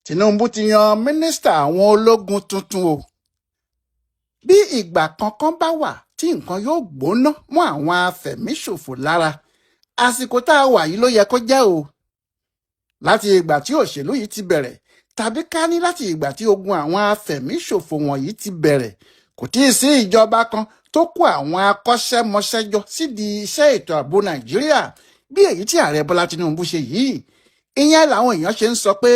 Tinubu ti yan mínísítà àwọn ológun tuntun o. Bí ìgbà kankan bá wà tí nǹkan yóò gbóná mọ́ àwọn afẹ̀míṣòfò lára, àsìkò tá a wà yìí ló yẹ kó jẹ́ o. Láti ìgbà tí òṣèlú yìí ti bẹ̀rẹ̀, tàbí ká ní láti ìgbà tí ogun àwọn afẹ̀míṣòfò wọ̀nyí ti bẹ̀rẹ̀, kò tíì sí ìjọba kan tó kó àwọn akọ́ṣẹ́mọṣẹ́ jọ sídìí iṣẹ́ ètò ààbò Nàìjíríà bí èyí tí ààrẹ Bọ́lá Tinubu ṣe yìí. Ìyẹn làwọn èèyàn ṣe ń sọ pé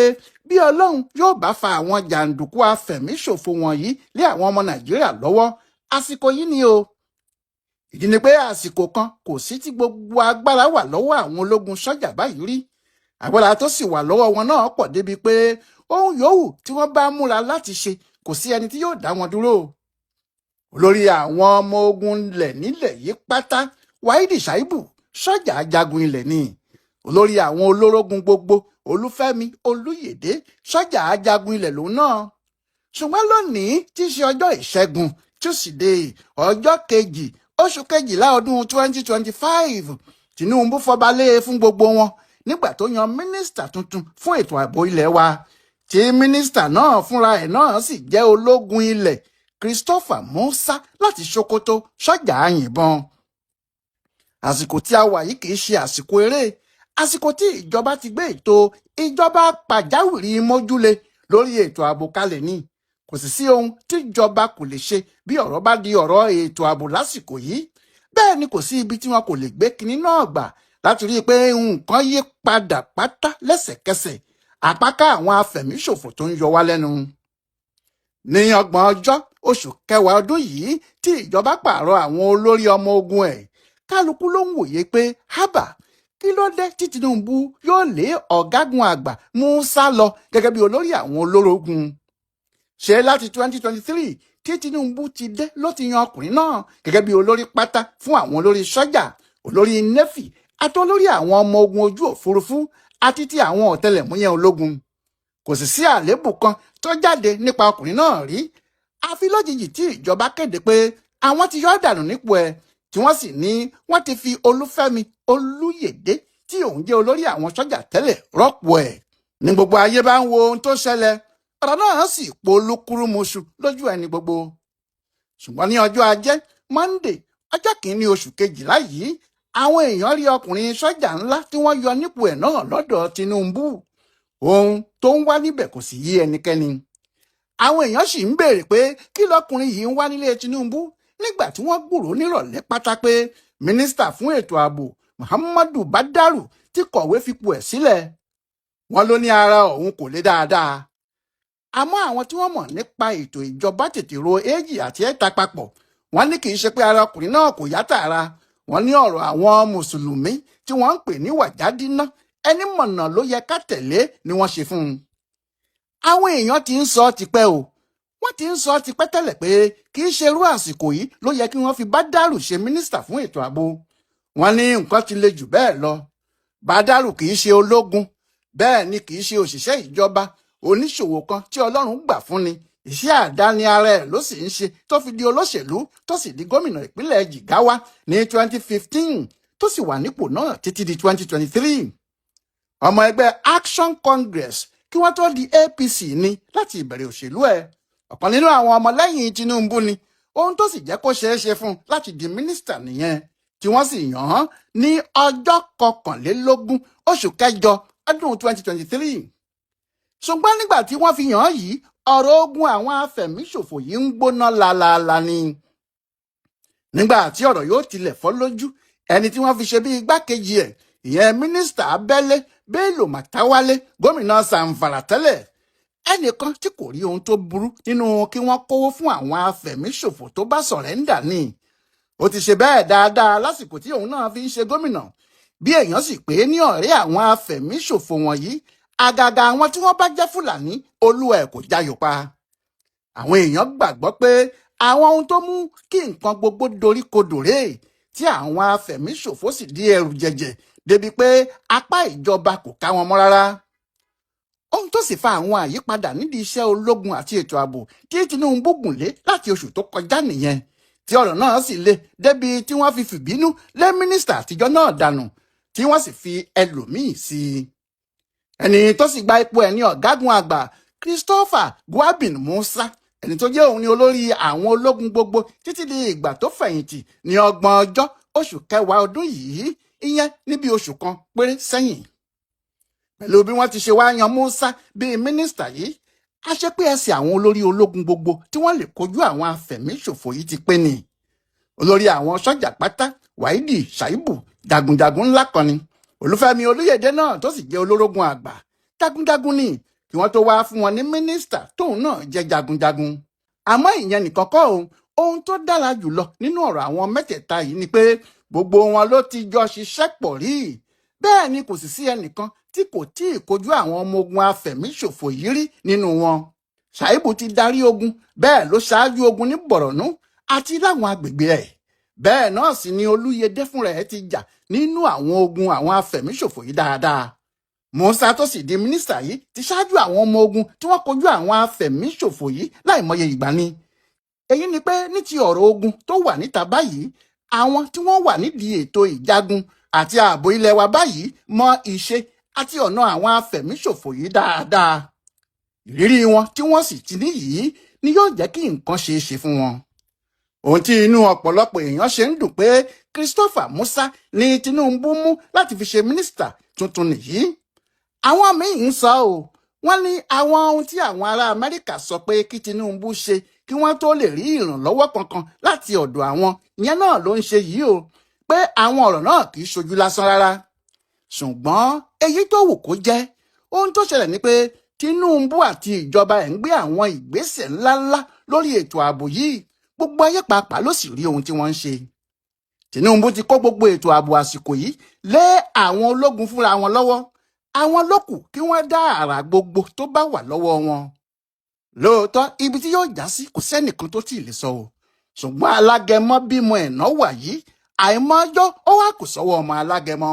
bí Ọlọ́run yóò bá fa àwọn jàǹdùkú afẹ̀míṣòfò wọ̀nyí lé àwọn ọmọ Nàìjíríà lọ́wọ́, àsìkò yìí ni o. Ìdí ni pé àsìkò kan kò sí tí gbogbo agbára wà lọ́wọ́ àwọn ológun sọ́jà báyìí rí. Agbára tó sì wà lọ́wọ́ wọn náà pọ̀ débi pé ohun yòówù tí wọ́n bá múra láti ṣe kò sí ẹni tí yóò dá wọn dúró. Olórí àwọn ọmọ ogun ilẹ̀ nílẹ̀ yìí pátá, Wáídì Ṣáíbù, sọ́jà ajagun ilẹ̀ ni. Olórí àwọn olórógun gbogbo, Olúfẹ́mi Olúyèdé, sọ́jà ajagun ilẹ̀ lòun náà. Ṣùgbọ́n lónìí tí í ṣe ọjọ́ ìṣẹ́gun Túsídéè ọjọ́ kejì oṣù kejìlá ọdún 2025, Tinubu fọbalé fún gbogbo wọn nígbà tó yan mínísítà tuntun fún ètò ààbò ilẹ̀ wa, tí mínísítà náà fúnra ẹ̀ náà sì jẹ́ ológun ilẹ̀ Christopher Musa láti Sokoto, sọ́jà àyìnbọn. Àsìkò tí a wà yìí kì í ṣe àsìkò eré, àsìkò tí ìjọba ti gbé ètò ìjọba pàjáwìrì mójúle lórí ètò ààbò kalẹ̀ ni. Kò sì sí ohun tí ìjọba kò lè ṣe bí ọ̀rọ̀ bá di ọ̀rọ̀ ètò ààbò lásìkò yìí. Bẹ́ẹ̀ ni kò sí ibi tí wọn kò lè gbé kinní náà gbà láti rí i pé nǹkan yí padà pátá lẹ́sẹ̀kẹsẹ̀, àpáká àwọn afẹ̀míṣòfò tó ń yọ wá lẹ́nu. Ní 30 ọjọ́ oṣù kẹwàá ọdún yìí tí ìjọba pààrọ̀ àwọn olórí ọmọ ogun ẹ̀, kálukú ló ń wòye pé hábà, kí ló dé tí Tinubu yóò lé ọ̀gágun àgbà Musa lọ gẹ́gẹ́ bí olórí àwọn olórógun. Ṣé láti 2023 tí Tinubu ti dé ló ti yan ọkùnrin náà gẹ́gẹ́ bí olórí pátá fún àwọn olórí sọ́jà, olórí nẹ́fì àti olórí àwọn ọmọ ogun ojú òfurufú àti ti àwọn ọ̀tẹlẹ̀múyẹ́ ológun. Kò sì sí àléébù kan tó jáde nípa ọkùnrin náà rí, àfi lójijì tí ìjọba kéde pé àwọn ti yọ ọ́ dànù nípò ẹ̀, tí wọ́n sì ní wọ́n ti fi Olúfẹ́mi Olúyèdé tí òun jẹ́ olórí àwọn sọ́jà tẹ́lẹ̀ rọ́pò ẹ̀. Ní gbogbo ayé bá ń wo ohun tó ṣẹlẹ̀, ọ̀rọ̀ náà sì polúkúrúmuṣu lójú ẹni gbogbo. Ṣùgbọ́n ní ọjọ́ Ajé Monday ọjọ́ 1 oṣù kejìlá yìí, àwọn èèyàn rí ọkùnrin sọ́jà ńlá tí wọ́n yọ nípò ẹ̀ náà lọ́dọ̀ Tinubu. Ohun tó ń wá níbẹ̀ kò sì yé ẹnikẹ́ni. Àwọn èèyàn sì ń béèrè pé kí lọkùnrin yìí ń wá nílé Tinubu nígbà tí wọ́n gbúròó nírọ̀lẹ́ pátá pé mínísítà fún ètò ààbò Muhammadu Badaru ti kọ̀wé fipò ẹ̀ sílẹ̀. Wọ́n ló ní ara òun kò lé dáadáa. Àmọ́ àwọn tí wọ́n mọ̀ nípa ètò ìjọba tètè ro èjì àti ẹ̀ta papọ̀. Wọ́n ní kì í ṣe pé ara ọkùnrin náà kò yá tààrà. Wọ́n ní ọ̀rọ̀ àwọn mùsùlùmí tí wọ́n ń pè ní wàjádínà, ẹni mọ̀nà ló yẹ ká tẹ̀lé ni wọ́n ṣe fún un. Àwọn èèyàn ti ń sọ tipẹ́ o. Wọ́n ti ń sọ tipẹ́ tẹ́lẹ̀ pé kì í ṣe irú àsìkò yìí ló yẹ kí wọ́n fi Badaru ṣe mínísítà fún ètò ààbò. Wọ́n ní nǹkan ti le jù bẹ́ẹ̀ lọ. Badaru kì í ṣe ológun, bẹ́ẹ̀ ni kì í ṣe òṣìṣẹ́ ìjọba, oníṣòwò kan tí Ọlọ́run gbà fún ni. Iṣẹ́ àdáni ara ẹ̀ ló sì ń ṣe tó fi di olóṣèlú tó sì di gómìnà ìpínlẹ̀ Jigawa ní 2015 tó sì wà nípò náà títí di 2023. Ọmọ ẹgbẹ́ Action Congress kí wọ́n tó di APC ni láti ìbẹ̀rẹ̀ òṣèlú ẹ̀. Ọ̀kan nínú àwọn ọmọlẹ́yìn Tinubu ni, ohun tó sì jẹ́ kó ṣeé ṣe fún un láti di mínísítà nìyẹn, tí wọ́n sì yàn án ní ọjọ́ 21 oṣù kẹjọ ọdún 2023. Ṣùgbọ́n nígbà tí wọ́n fi yàn án yìí, ọ̀rọ̀ ogun àwọn afẹ̀míṣòfò yìí ń gbóná lálaalá ni. Nígbà tí ọ̀rọ̀ yóò tilẹ̀ fọ́ lójú, ẹni tí wọ́n fi ṣe bí igbákejì ẹ̀, ìyẹn mínísítà abẹ́lé Bello Matawalle, gómìnà Zamfara tẹ́lẹ̀, ẹnìkan tí kò rí ohun tó burú nínú kí wọ́n kówó fún àwọn afẹ̀míṣòfò tó bá sọ̀rẹ́ńdà ni. Ó ti ṣe bẹ́ẹ̀ dáadáa lásìkò tí òun náà fi ń ṣe gómìnà. Bí èèyàn sì pé ní ọ̀rẹ́ àwọn afẹ̀míṣòfò wọ̀nyí, àgàgà àwọn tí wọ́n bá jẹ́ Fúlàní, olúwa ẹ̀ kò jayò pa. Àwọn èèyàn gbàgbọ́ pé àwọn ohun tó mú kí nǹkan gbogbo dorí kodò rèé, tí àwọn afẹ̀míṣòfò sì di ẹrù jẹ̀jẹ̀ débi pé apá ìjọba kò ká wọn mọ́ rárá. Ohun tó sì fa àwọn àyípadà nídìí iṣẹ́ ológun àti ètò ààbò tí Tinubu gùn lé láti oṣù tó kọjá nìyẹn, tí ọ̀rọ̀ náà sì le débi tí wọ́n fi fìbínú lé mínísítà àtijọ́ náà dànù, tí wọ́n sì fi ẹlòmíì sí i. ẹni tó sì gba ipò ẹ̀ ní ọ̀gágun àgbà Christopher Gwabin Musa, ẹni tó jẹ́ òun ní olórí àwọn ológun gbogbo títí di ìgbà tó fẹ̀yìntì ní 30 oṣù kẹwàá ọdún yìí, ìyẹn níbi oṣù kan péré sẹ́yìn. Pẹ̀lú bí wọ́n ti ṣe wá yan Musa bíi mínísítà yìí, a ṣe pé ẹsẹ̀ àwọn olórí ológun gbogbo tí wọ́n lè kojú àwọn afẹ̀míṣòfò yìí ti pé ni. Olórí àwọn sọ́jà pátá Wáídì Ṣàìbù jagunjagun ńlá kan ni. Olúfẹ́mi Olúyèdè náà tó sì jẹ́ olórógun àgbà jagunjagun ni, kí wọ́n tó wá fún wọn ní mínísítà tóun náà jẹ́ jagunjagun. Àmọ́ ìyẹn nìkan kọ́ ohun tó dára jùlọ nínú ọ̀rọ̀ àwọn mẹ́tẹ̀ẹ̀ta yìí ni pé gbogbo wọn ló ti jọ ṣiṣẹ́ pọ̀ rí. Bẹ́ẹ̀ ni kò sì sí ẹnìkan tí kò tí ì kojú àwọn ọmọ ogun afẹ̀míṣòfò yìí rí nínú wọn. Ṣàìbù ti darí ogun, bẹ́ẹ̀ ló ṣáájú ogun ní Bọ̀rọ̀nú àti láwọn agbègbè ẹ̀. Bẹ́ẹ̀ náà sì ni Olúyèdè fúnra ẹ̀ ti jà nínú àwọn ogun àwọn afẹ̀míṣòfò yìí dáadáa. Musa tó sì di mínísítà yìí ti ṣáájú àwọn ọmọ ogun tí wọ́n kojú àwọn afẹ̀míṣòfò yìí láìmọye ìgbà ni. Èyí ni pé ní ti ọ̀rọ̀ ogun tó wà níta báyìí, àwọn tí wọ́n wà nídìí ètò ìjagun àti ààbò ilẹ̀ wa báyìí mọ ìṣe àti ọ̀nà àwọn afẹ̀míṣòfò yìí dáadáa. Ìrírí wọn tí wọ́n sì ti ní yìí ni yóò jẹ́ kí nǹkan ṣeé ṣe fún wọn. Ohun tí inú ọ̀pọ̀lọpọ̀ èèyàn ṣe ń dùn pé Christopher Musa ni Tinubu mú láti fi ṣe mínísítà tuntun nìyí. Àwọn míì ń sọ wọ́n ní àwọn ohun tí àwọn ará Amẹ́ríkà sọ pé kí Tinubu ṣe kí wọ́n tó lè rí ìrànlọ́wọ́ kankan láti ọ̀dọ̀ àwọn ìyẹn náà ló ń ṣe yìí pé àwọn ọ̀rọ̀ náà kì í ṣojú lásán rárá. Ṣùgbọ́n èyí tó wù kó jẹ́, ohun tó ṣẹlẹ̀ ni pé Tinubu àti ìjọba ẹ̀ ń gbé àwọn ìgbésẹ̀ ńláńlá lórí ètò ààbò yìí, gbogbo ayé pàápàá ló sì rí ohun tí wọ́n ń ṣe. Tinubu ti kó gbogbo ètò ààbò àsìkò yìí lé àwọn ológun fúnra wọn lọ́wọ́. Àwọn ló kù kí wọ́n dá àrà gbogbo tó bá wà lọ́wọ́ wọn. Lóòótọ́ ibi tí yóò já sí kò sẹ́nìkan tó tí ì lè sọ ṣùgbọ́n alágẹmọ bímọ ẹ̀nà wà yìí, àìmọ́ ọjọ́ ó wá kù sọ́wọ́ ọmọ alágẹmọ.